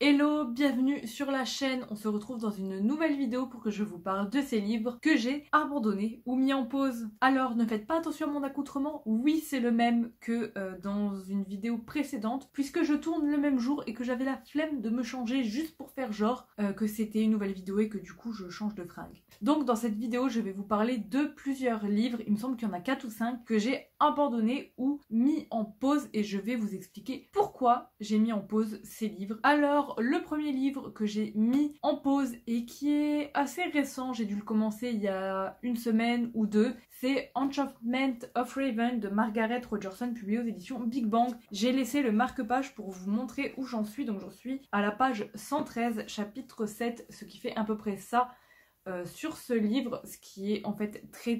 Hello, bienvenue sur la chaîne, on se retrouve dans une nouvelle vidéo pour que je vous parle de ces livres que j'ai abandonnés ou mis en pause. Alors ne faites pas attention à mon accoutrement, oui c'est le même que dans une vidéo précédente puisque je tourne le même jour et que j'avais la flemme de me changer juste pour faire genre que c'était une nouvelle vidéo et que du coup je change de fringue. Donc dans cette vidéo je vais vous parler de plusieurs livres, il me semble qu'il y en a 4 ou 5 que j'ai abandonnés ou mis en pause et je vais vous expliquer pourquoi j'ai mis en pause ces livres. Alors le premier livre que j'ai mis en pause et qui est assez récent, j'ai dû le commencer il y a une semaine ou deux, c'est Enchantment of Raven de Margaret Rogerson, publié aux éditions Big Bang. J'ai laissé le marque-page pour vous montrer où j'en suis, donc j'en suis à la page 113, chapitre 7, ce qui fait à peu près ça sur ce livre, ce qui est en fait très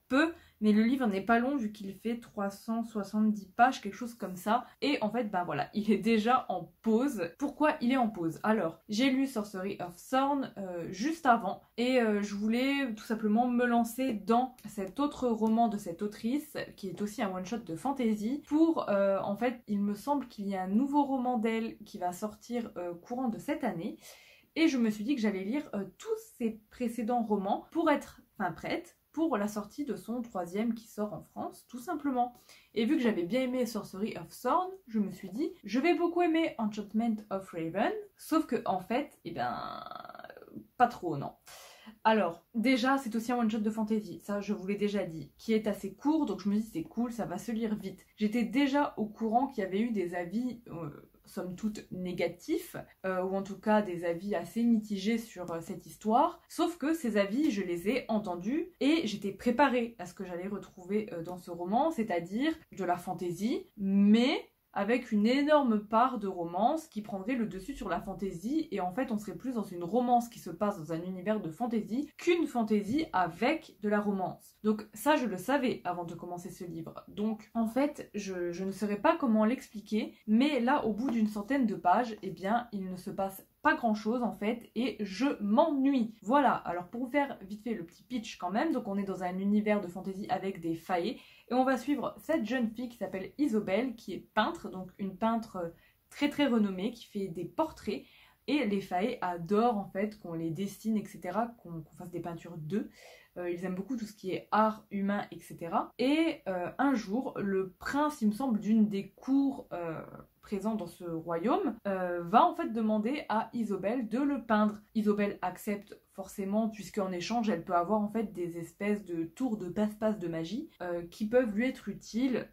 peu, mais le livre n'est pas long vu qu'il fait 370 pages, quelque chose comme ça, et en fait voilà, il est déjà en pause. Pourquoi il est en pause? Alors, j'ai lu Sorcery of Thorn juste avant, et je voulais tout simplement me lancer dans cet autre roman de cette autrice, qui est aussi un one-shot de fantasy, pour, en fait, il me semble qu'il y a un nouveau roman d'elle qui va sortir courant de cette année, et je me suis dit que j'allais lire tous ses précédents romans pour être prête pour la sortie de son troisième qui sort en France, tout simplement. Et vu que j'avais bien aimé Sorcery of Thorn, je me suis dit, je vais beaucoup aimer Enchantment of Raven, sauf que en fait, pas trop, non. Alors, déjà, c'est aussi un one-shot de fantasy, ça je vous l'ai déjà dit, qui est assez court, donc je me dis c'est cool, ça va se lire vite. J'étais déjà au courant qu'il y avait eu des avis somme toute négatifs, ou en tout cas des avis assez mitigés sur cette histoire, sauf que ces avis, je les ai entendus et j'étais préparée à ce que j'allais retrouver dans ce roman, c'est-à-dire de la fantaisie, mais avec une énorme part de romance qui prendrait le dessus sur la fantaisie, et en fait on serait plus dans une romance qui se passe dans un univers de fantaisie qu'une fantaisie avec de la romance. Donc ça je le savais avant de commencer ce livre, donc en fait je ne saurais pas comment l'expliquer, mais là au bout d'une centaine de pages, eh bien il ne se passe pas grand chose en fait et je m'ennuie. Voilà, alors pour vous faire vite fait le petit pitch quand même, donc on est dans un univers de fantasy avec des faées et on va suivre cette jeune fille qui s'appelle Isobel, qui est peintre, donc une peintre très renommée qui fait des portraits, et les faées adorent en fait qu'on les dessine, etc., qu'on fasse des peintures d'eux. Ils aiment beaucoup tout ce qui est art humain, etc. Et un jour, le prince, il me semble, d'une des cours présentes dans ce royaume, va en fait demander à Isobel de le peindre. Isobel accepte forcément, puisque en échange, elle peut avoir en fait des espèces de tours de passe-passe de magie qui peuvent lui être utiles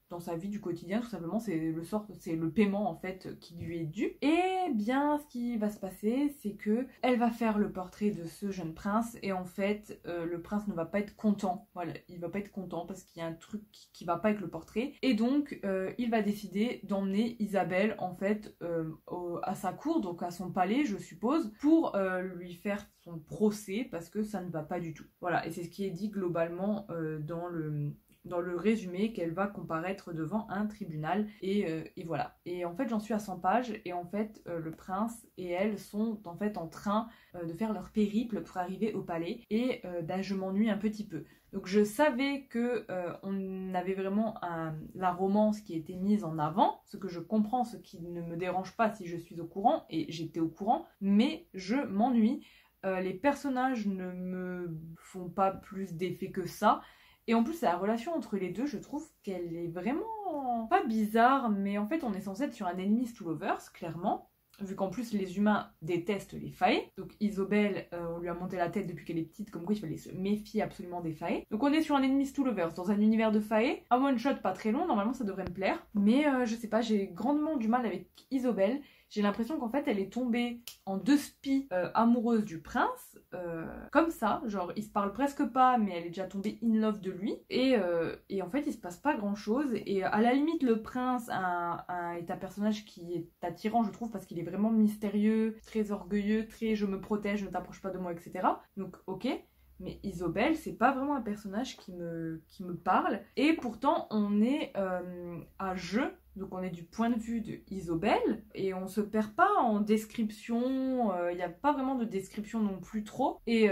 dans sa vie du quotidien, tout simplement. C'est le paiement en fait qui lui est dû. Et bien ce qui va se passer, c'est que elle va faire le portrait de ce jeune prince et en fait le prince ne va pas être content. Voilà, il va pas être content parce qu'il y a un truc qui va pas avec le portrait, et donc il va décider d'emmener Isabelle en fait à sa cour, donc à son palais je suppose, pour lui faire son procès parce que ça ne va pas du tout. Voilà, et c'est ce qui est dit globalement dans le résumé, qu'elle va comparaître devant un tribunal, et voilà. Et en fait j'en suis à 100 pages, et en fait le prince et elle sont en fait en train de faire leur périple pour arriver au palais, et je m'ennuie un petit peu. Donc je savais que on avait vraiment la romance qui était mise en avant, ce que je comprends, ce qui ne me dérange pas si je suis au courant, et j'étais au courant, mais je m'ennuie. Les personnages ne me font pas plus d'effet que ça. Et en plus, la relation entre les deux, je trouve qu'elle est vraiment pas bizarre, mais en fait, on est censé être sur un enemies to lovers, clairement, vu qu'en plus, les humains détestent les faées. Donc Isobel, on lui a monté la tête depuis qu'elle est petite, comme quoi il fallait se méfier absolument des faées. Donc on est sur un enemies to lovers, dans un univers de faées, un one-shot pas très long, normalement ça devrait me plaire. Mais je sais pas, j'ai grandement du mal avec Isobel. J'ai l'impression qu'en fait elle est tombée en deux spies amoureuse du prince, comme ça, genre ils se parlent presque pas, mais elle est déjà tombée in love de lui, et en fait il se passe pas grand chose, et à la limite le prince est un personnage qui est attirant je trouve, parce qu'il est vraiment mystérieux, très orgueilleux, très je me protège, ne t'approche pas de moi, etc. Donc ok. Mais Isobel, c'est pas vraiment un personnage qui me parle. Et pourtant, on est à jeu Donc on est du point de vue de Isobel et on se perd pas en description, il n'y a pas vraiment de description non plus trop. Et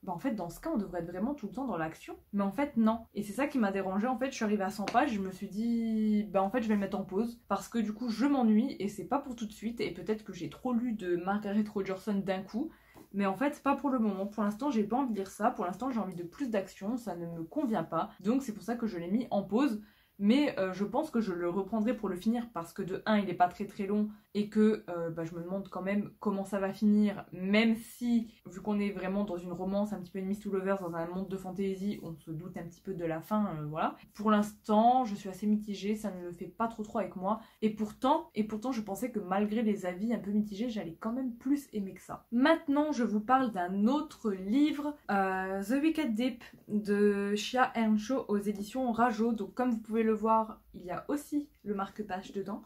en fait dans ce cas on devrait être vraiment tout le temps dans l'action. Mais en fait non. Et c'est ça qui m'a dérangée, en fait je suis arrivée à 100 pages, je me suis dit en fait je vais le mettre en pause parce que du coup je m'ennuie et c'est pas pour tout de suite et peut-être que j'ai trop lu de Margaret Rogerson d'un coup. Mais en fait, pas pour le moment. Pour l'instant, j'ai pas envie de lire ça. Pour l'instant, j'ai envie de plus d'action. Ça ne me convient pas. Donc, c'est pour ça que je l'ai mis en pause. Mais je pense que je le reprendrai pour le finir parce que de 1 il est pas très très long et que je me demande quand même comment ça va finir, même si vu qu'on est vraiment dans une romance un petit peu enemies to lovers, dans un monde de fantasy, on se doute un petit peu de la fin, voilà. Pour l'instant je suis assez mitigée, ça ne le fait pas trop avec moi et pourtant je pensais que malgré les avis un peu mitigés j'allais quand même plus aimer que ça. Maintenant je vous parle d'un autre livre, The Wicked Deep de Shia Earnshaw aux éditions Rajo. Donc comme vous pouvez le voir, il y a aussi le marque-page dedans.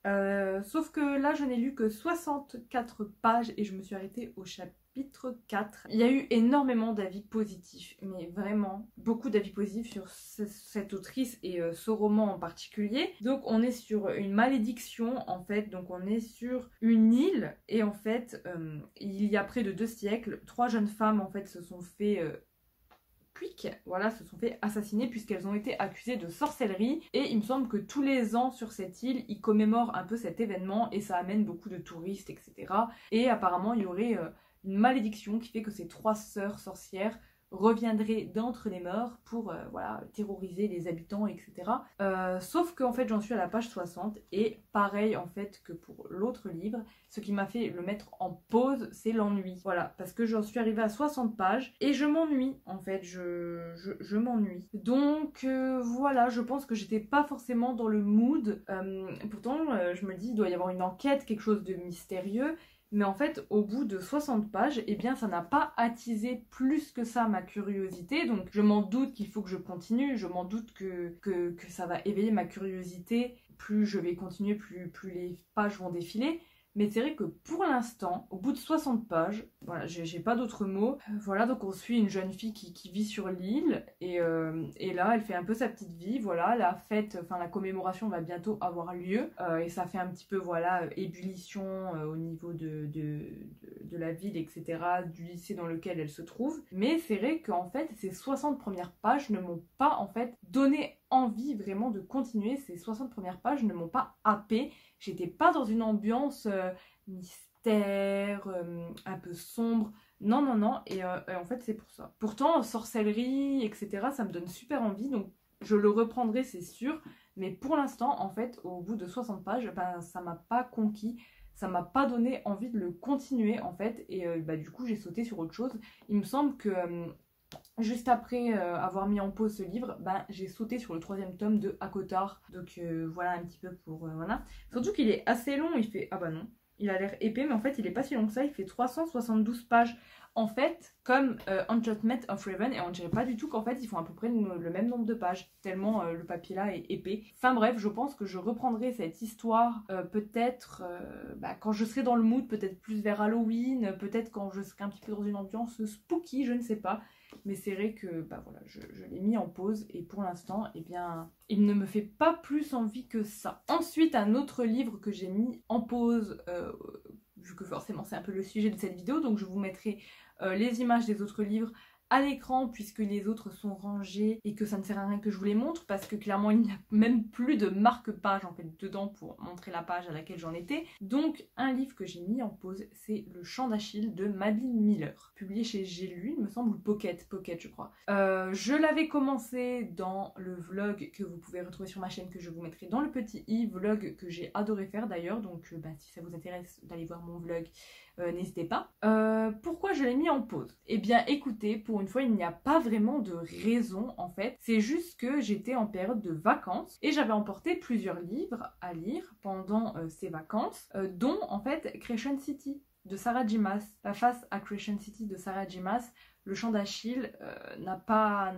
Sauf que là, je n'ai lu que 64 pages et je me suis arrêtée au chapitre 4. Il y a eu énormément d'avis positifs, mais vraiment beaucoup d'avis positifs sur cette autrice et ce roman en particulier. Donc on est sur une malédiction en fait, donc on est sur une île et en fait, il y a près de 2 siècles, 3 jeunes femmes en fait se sont fait... voilà, se sont fait assassiner puisqu'elles ont été accusées de sorcellerie et il me semble que tous les ans sur cette île ils commémorent un peu cet événement et ça amène beaucoup de touristes, etc. Et apparemment il y aurait une malédiction qui fait que ces 3 sœurs sorcières reviendraient d'entre les morts pour voilà, terroriser les habitants, etc. Sauf qu'en fait j'en suis à la page 60 et pareil en fait que pour l'autre livre, ce qui m'a fait le mettre en pause c'est l'ennui. Voilà, parce que j'en suis arrivée à 60 pages et je m'ennuie en fait, je m'ennuie. Donc voilà, je pense que j'étais pas forcément dans le mood. Pourtant je me dis il doit y avoir une enquête, quelque chose de mystérieux. Mais en fait, au bout de 60 pages, eh bien, ça n'a pas attisé plus que ça ma curiosité. Donc, je m'en doute qu'il faut que je continue. Je m'en doute que ça va éveiller ma curiosité. Plus je vais continuer, plus les pages vont défiler. Mais c'est vrai que pour l'instant, au bout de 60 pages, voilà, j'ai pas d'autres mots. Voilà, donc on suit une jeune fille qui vit sur l'île et là, elle fait un peu sa petite vie. Voilà, la fête, enfin la commémoration va bientôt avoir lieu et ça fait un petit peu, voilà, ébullition au niveau de la ville, etc., du lycée dans lequel elle se trouve. Mais c'est vrai qu'en fait, ces 60 premières pages ne m'ont pas, en fait, donné envie vraiment de continuer. Ces 60 premières pages ne m'ont pas happée. J'étais pas dans une ambiance mystère, un peu sombre. Non, non, non. Et en fait, c'est pour ça. Pourtant, sorcellerie, etc., ça me donne super envie. Donc, je le reprendrai, c'est sûr. Mais pour l'instant, en fait, au bout de 60 pages, ça m'a pas conquis. Ça m'a pas donné envie de le continuer, en fait. Et du coup, j'ai sauté sur autre chose. Il me semble que... juste après avoir mis en pause ce livre, j'ai sauté sur le 3e tome de ACOTAR. Donc voilà un petit peu pour... voilà. Surtout qu'il est assez long, il fait... Ah bah non, il a l'air épais, mais en fait il est pas si long que ça, il fait 372 pages. En fait, comme Enchantment of Raven, et on dirait pas du tout qu'en fait ils font à peu près le même nombre de pages, tellement le papier là est épais. Enfin bref, je pense que je reprendrai cette histoire peut-être quand je serai dans le mood, peut-être plus vers Halloween, peut-être quand je serai un petit peu dans une ambiance spooky, je ne sais pas. Mais c'est vrai que voilà, je l'ai mis en pause et pour l'instant, eh bien, il ne me fait pas plus envie que ça. Ensuite, un autre livre que j'ai mis en pause, vu que forcément c'est un peu le sujet de cette vidéo, donc je vous mettrai les images des autres livres à l'écran puisque les autres sont rangés et que ça ne sert à rien que je vous les montre parce que clairement il n'y a même plus de marque-page en fait dedans pour montrer la page à laquelle j'en étais. Donc un livre que j'ai mis en pause, c'est Le Chant d'Achille de Madeline Miller, publié chez J'ai lu, il me semble, Pocket je crois. Je l'avais commencé dans le vlog que vous pouvez retrouver sur ma chaîne, que je vous mettrai dans le petit i, vlog que j'ai adoré faire d'ailleurs, donc si ça vous intéresse d'aller voir mon vlog, n'hésitez pas. Pourquoi je l'ai mis en pause? Eh bien écoutez, pour une fois il n'y a pas vraiment de raison en fait, c'est juste que j'étais en période de vacances et j'avais emporté plusieurs livres à lire pendant ces vacances, dont en fait Crescent City de Sarah J. Maas. Face à Crescent City de Sarah J. Maas, Le Chant d'Achille n'a pas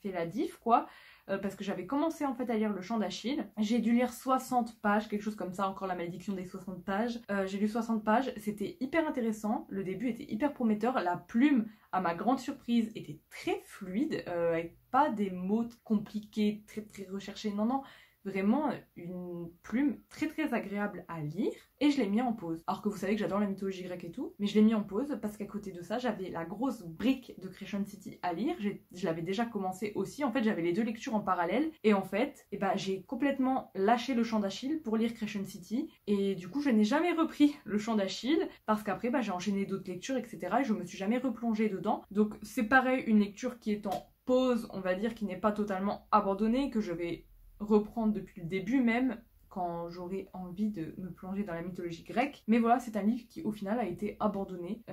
fait la diff quoi. Parce que j'avais commencé en fait à lire Le Chant d'Achille. J'ai dû lire 60 pages, quelque chose comme ça, encore la malédiction des 60 pages. J'ai lu 60 pages, c'était hyper intéressant, le début était hyper prometteur, la plume, à ma grande surprise, était très fluide, avec pas des mots compliqués, très recherchés, non, vraiment une plume très très agréable à lire et je l'ai mis en pause. Alors que vous savez que j'adore la mythologie grecque et tout, mais je l'ai mis en pause parce qu'à côté de ça, j'avais la grosse brique de Crescent City à lire. Je l'avais déjà commencé aussi. En fait, j'avais les deux lectures en parallèle et en fait, j'ai complètement lâché le Chant d'Achille pour lire Crescent City et du coup, je n'ai jamais repris le Chant d'Achille parce qu'après, j'ai enchaîné d'autres lectures, etc. et je me suis jamais replongée dedans. Donc, c'est pareil, une lecture qui est en pause, on va dire, qui n'est pas totalement abandonnée, que je vais reprendre depuis le début même, quand j'aurai envie de me plonger dans la mythologie grecque. Mais voilà, c'est un livre qui au final a été abandonné,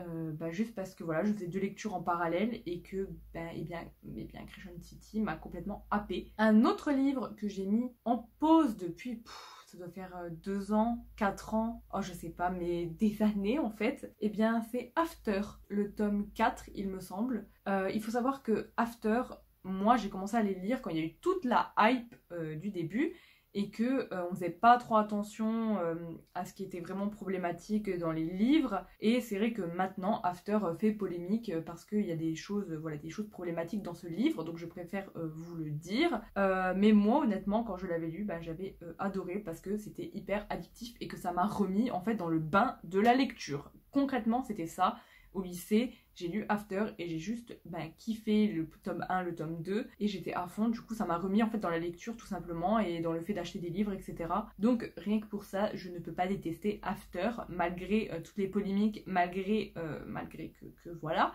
juste parce que voilà, je faisais deux lectures en parallèle et que, Crescent City m'a complètement happée. Un autre livre que j'ai mis en pause depuis... ça doit faire 2 ans, 4 ans, oh je sais pas, mais des années en fait, c'est After, le tome 4 il me semble. Il faut savoir que After, moi j'ai commencé à les lire quand il y a eu toute la hype du début et que on faisait pas trop attention à ce qui était vraiment problématique dans les livres, et c'est vrai que maintenant After fait polémique parce qu'il y a des choses, des choses problématiques dans ce livre, donc je préfère vous le dire. Mais moi honnêtement quand je l'avais lu, j'avais adoré parce que c'était hyper addictif et que ça m'a remis en fait dans le bain de la lecture. Concrètement c'était ça. Au lycée, j'ai lu After et j'ai juste kiffé le tome 1, le tome 2 et j'étais à fond. Du coup, ça m'a remis en fait dans la lecture tout simplement et dans le fait d'acheter des livres, etc. Donc, rien que pour ça, je ne peux pas détester After malgré toutes les polémiques, malgré que voilà.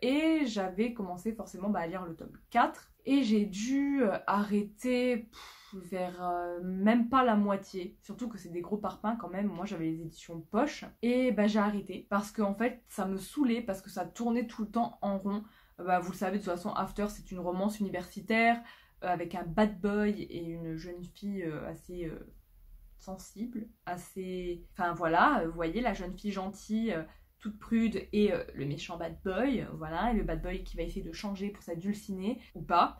Et j'avais commencé forcément à lire le tome 4 et j'ai dû arrêter... vers même pas la moitié, surtout que c'est des gros parpaings quand même. Moi j'avais les éditions poche et j'ai arrêté parce que en fait ça me saoulait, parce que ça tournait tout le temps en rond. Vous le savez de toute façon, After c'est une romance universitaire avec un bad boy et une jeune fille assez sensible, assez... Enfin voilà, vous voyez la jeune fille gentille toute prude et le méchant bad boy, voilà, et le bad boy qui va essayer de changer pour s'adulciner ou pas.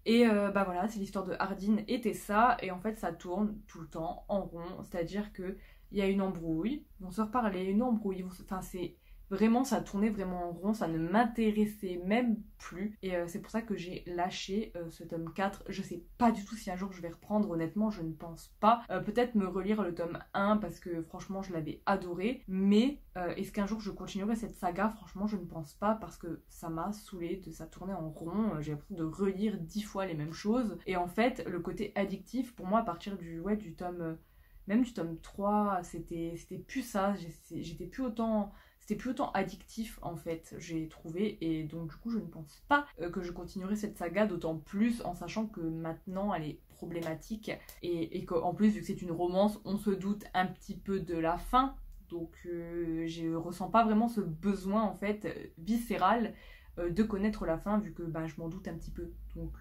Et voilà, c'est l'histoire de Hardin était ça, et en fait ça tourne tout le temps en rond, c'est-à-dire que il y a une embrouille, ils vont se reparler, une embrouille, enfin c'est... Vraiment, ça tournait vraiment en rond, ça ne m'intéressait même plus. Et c'est pour ça que j'ai lâché ce tome 4. Je sais pas du tout si un jour je vais reprendre, honnêtement, je ne pense pas. Peut-être me relire le tome 1 parce que franchement, je l'avais adoré. Mais est-ce qu'un jour je continuerai cette saga? Franchement, je ne pense pas parce que ça m'a saoulée de ça tourner en rond. J'ai l'impression de relire 10 fois les mêmes choses. Et en fait, le côté addictif, pour moi, à partir du tome... même du tome 3, c'était plus ça. J'étais plus autant... C'était plus autant addictif en fait, j'ai trouvé, et donc du coup je ne pense pas que je continuerai cette saga, d'autant plus en sachant que maintenant elle est problématique et qu'en plus vu que c'est une romance, on se doute un petit peu de la fin, donc je ressens pas vraiment ce besoin en fait viscéral de connaître la fin vu que je m'en doute un petit peu, donc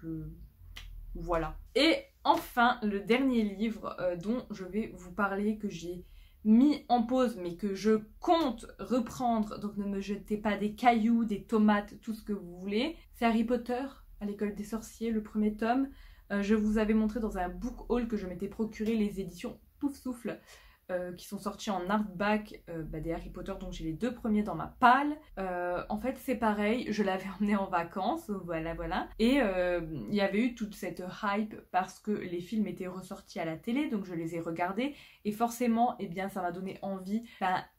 voilà. Et enfin le dernier livre dont je vais vous parler, que j'ai mis en pause mais que je compte reprendre, donc ne me jetez pas des cailloux, des tomates, tout ce que vous voulez, c'est Harry Potter à l'école des sorciers, le premier tome. Je vous avais montré dans un book haul que je m'étais procuré les éditions Pouf Souffle qui sont sorties en hardback des Harry Potter, donc j'ai les 2 premiers dans ma palle. En fait c'est pareil, je l'avais emmené en vacances, voilà, et il y avait eu toute cette hype parce que les films étaient ressortis à la télé, donc je les ai regardés et forcément ça m'a donné envie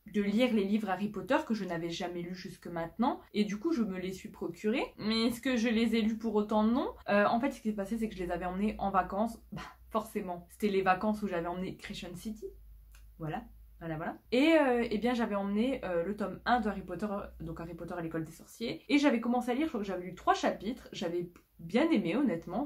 de lire les livres Harry Potter que je n'avais jamais lus jusque maintenant, et du coup je me les suis procurés. Mais est-ce que je les ai lus pour autant? Non. En fait ce qui s'est passé c'est que je les avais emmenés en vacances, forcément c'était les vacances où j'avais emmené Crescent City. Voilà. Et j'avais emmené le tome 1 de Harry Potter, donc Harry Potter à l'école des sorciers. Et j'avais commencé à lire, je crois que j'avais lu 3 chapitres. J'avais bien aimé honnêtement,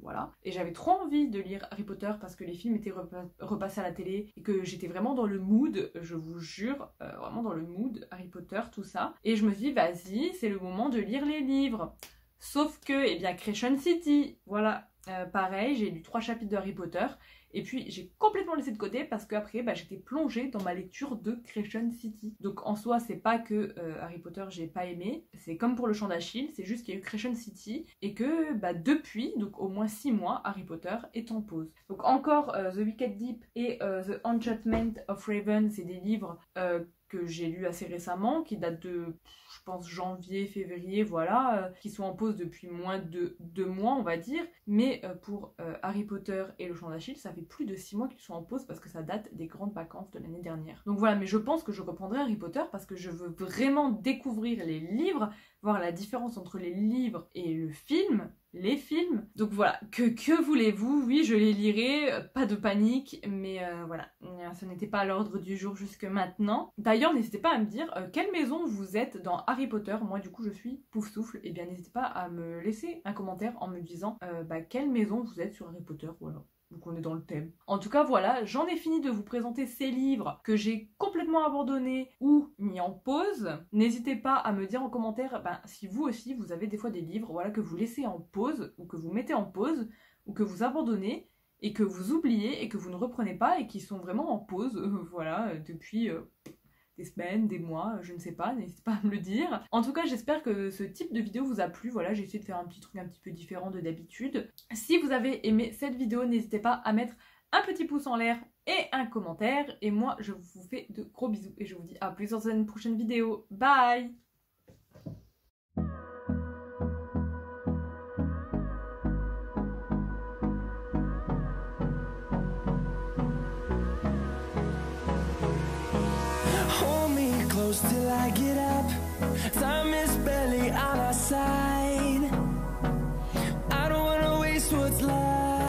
voilà. Et j'avais trop envie de lire Harry Potter parce que les films étaient repassés à la télé et que j'étais vraiment dans le mood, je vous jure, vraiment dans le mood Harry Potter, tout ça. Et je me suis dit, vas-y, c'est le moment de lire les livres. Sauf que, Crescent City, voilà. Pareil, j'ai lu 3 chapitres de Harry Potter. Et puis j'ai complètement laissé de côté parce qu'après j'étais plongée dans ma lecture de Crescent City. Donc en soi c'est pas que Harry Potter j'ai pas aimé, c'est comme pour le Chant d'Achille, c'est juste qu'il y a eu Crescent City et que depuis, donc au moins 6 mois, Harry Potter est en pause. Donc encore The Wicked Deep et The Enchantment of Raven, c'est des livres que j'ai lus assez récemment, qui datent de, je pense, janvier, février, voilà, qui sont en pause depuis moins de 2 mois, on va dire. Mais pour Harry Potter et le Chant d'Achille, ça fait plus de 6 mois qu'ils sont en pause parce que ça date des grandes vacances de l'année dernière. Donc voilà, mais je pense que je reprendrai Harry Potter parce que je veux vraiment découvrir les livres, voir la différence entre les livres et le film, les films. Donc voilà, que voulez-vous? Oui, je les lirai, pas de panique, mais voilà, ce n'était pas à l'ordre du jour jusque maintenant. D'ailleurs, n'hésitez pas à me dire quelle maison vous êtes dans Harry Potter. Moi, du coup, je suis Poufsouffle. Et bien, n'hésitez pas à me laisser un commentaire en me disant quelle maison vous êtes sur Harry Potter, voilà. Donc on est dans le thème. En tout cas voilà, j'en ai fini de vous présenter ces livres que j'ai complètement abandonnés ou mis en pause. N'hésitez pas à me dire en commentaire si vous aussi vous avez des fois des livres voilà, que vous laissez en pause ou que vous mettez en pause ou que vous abandonnez et que vous oubliez et que vous ne reprenez pas et qui sont vraiment en pause voilà, depuis... des semaines, des mois, je ne sais pas, n'hésitez pas à me le dire. En tout cas, j'espère que ce type de vidéo vous a plu. Voilà, j'ai essayé de faire un petit truc un petit peu différent de d'habitude. Si vous avez aimé cette vidéo, n'hésitez pas à mettre un petit pouce en l'air et un commentaire. Et moi, je vous fais de gros bisous et je vous dis à plus dans une prochaine vidéo. Bye! Till I get up, time is barely